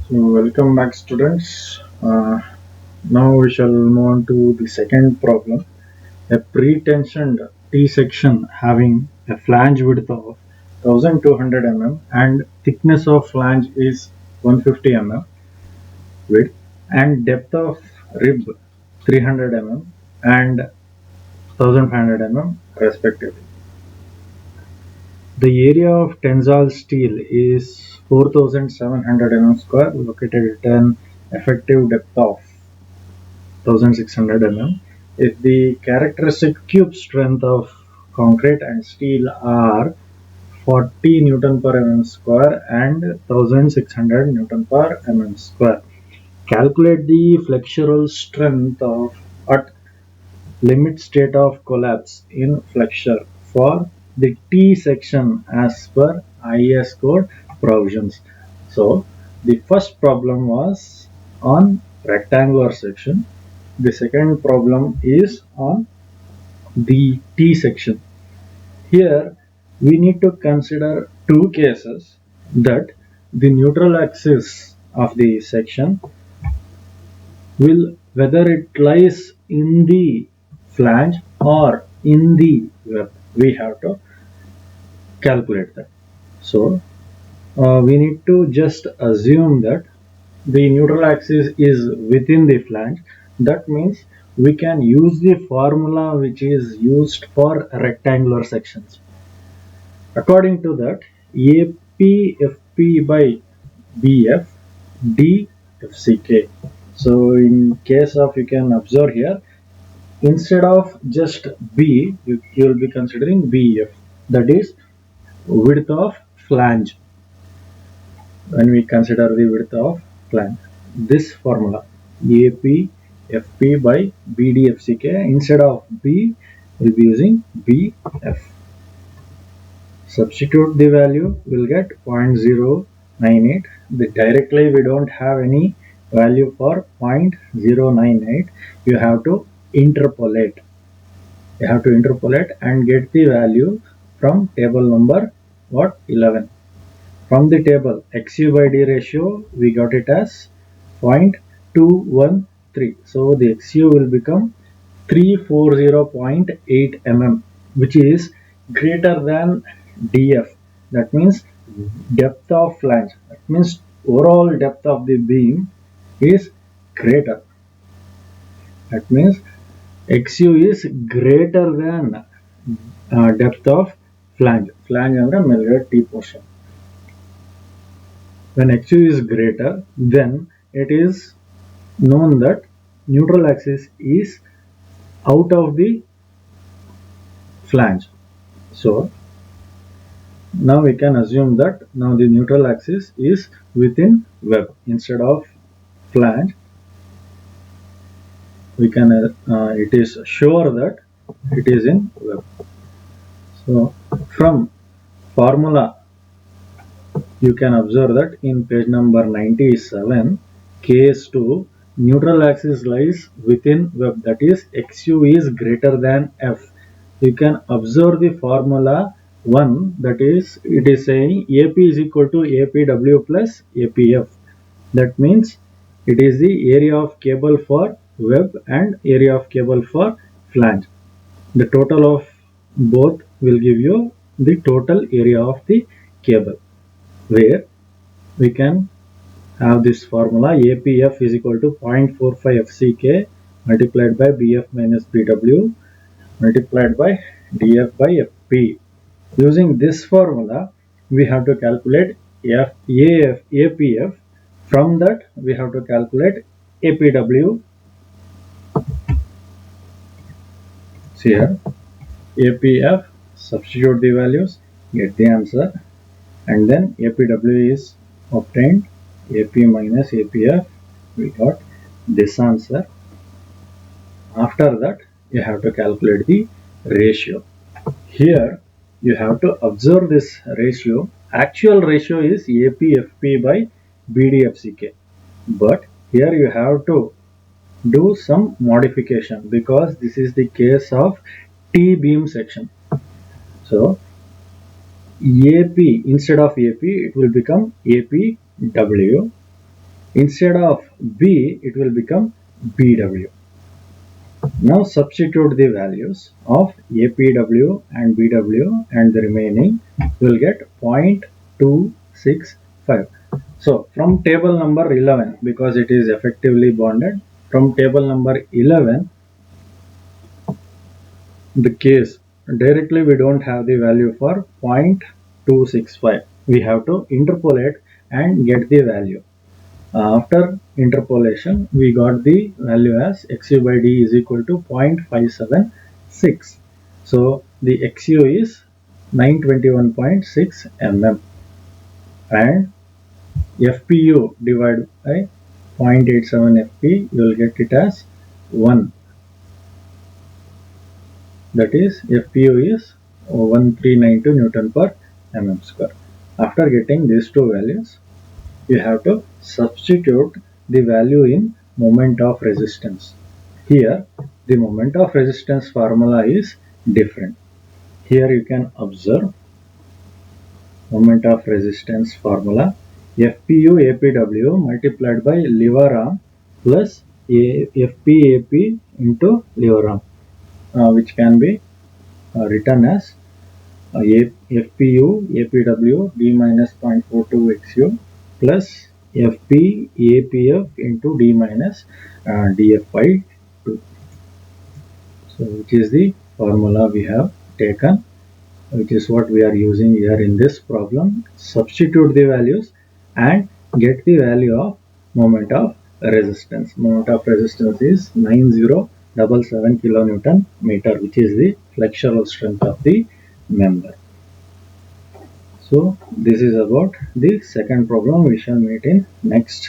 So welcome back, students. Now we shall move on to the second problem. A pre-tensioned T-section having a flange width of 1200 mm and thickness of flange is 150 mm width and depth of rib 300 mm and 1500 mm respectively. The area of tensile steel is 4700 mm square located at an effective depth of 1600 mm. If the characteristic cube strength of concrete and steel are 40 Newton per mm square and 1600 Newton per mm square, calculate the flexural strength of at limit state of collapse in flexure for the T section as per IS code provisions. So the first problem was on rectangular section. The second problem is on the T section. Here we need to consider two cases, that the neutral axis of the section will whether it lies in the flange or in the web. We have to calculate that. So we need to just assume that the neutral axis is within the flange. That means we can use the formula which is used for rectangular sections. According to that, APFP by BF DFCK. So in case of, you can observe here, instead of just B, you will be considering BF, that is width of flange. When we consider the width of flange, this formula AP FP by BDFCK, instead of B we'll be using BF. Substitute the value, we'll get 0.098. Directly we don't have any value for 0.098. You have to interpolate. You have to interpolate and get the value from table number 11. From the table, XU by D ratio, we got it as 0.213. So the XU will become 340.8 mm, which is greater than DF. That means depth of flange. That means overall depth of the beam is greater. That means XU is greater than depth of flange. Flange ಅಂದ್ರೆ ಮೇಲ್ಗಡೆ T portion. When XU is greater, then it is known that neutral axis is out of the flange. So now we can assume that now the neutral axis is within web instead of flange. We can it is sure that it is in web. So from formula you can observe that in page number 97, case 2, neutral axis lies within web, that is XU is greater than F. You can observe the formula 1, that is it is saying AP is equal to APW plus APF. That means it is the area of cable for web and area of cable for flange. The total of both will give you the total area of the cable, where we can have this formula APF is equal to 0.45 FCK multiplied by BF minus BW multiplied by DF by FP. Using this formula, we have to calculate APF. From that, we have to calculate APW. See here, APF, substitute the values, get the answer, and then APW is obtained. AP minus APF, we got this answer. After that, you have to calculate the ratio. Here you have to observe this ratio. Actual ratio is APFP by BDFCK, but here you have to do some modification because this is the case of T-beam section. So AP, instead of AP it will become APW. Instead of B, it will become BW. Now substitute the values of APW and BW, and the remaining will get 0.265. So from table number 11, because it is effectively bonded, from table number 11, the case directly we don't have the value for 0.265. We have to interpolate and get the value. After interpolation, we got the value as XU by D is equal to 0.576. So the XU is 921.6 mm, and FPU divided by 0.87 FP, you will get it as 1. That is, FPU is 1392 Newton per mm square. After getting these two values, you have to substitute the value in moment of resistance. Here, the moment of resistance formula is different. Here you can observe moment of resistance formula FPU APW multiplied by lever arm plus FPAP into lever arm, which can be written as FPU APW D minus 0.42 XU plus FP APF into D minus DF by 2. So which is the formula we have taken, which is what we are using here in this problem. Substitute the values and get the value of moment of resistance. Moment of resistance is 9077 kilonewton meter, which is the flexural strength of the member. So this is about the second problem. We shall meet in next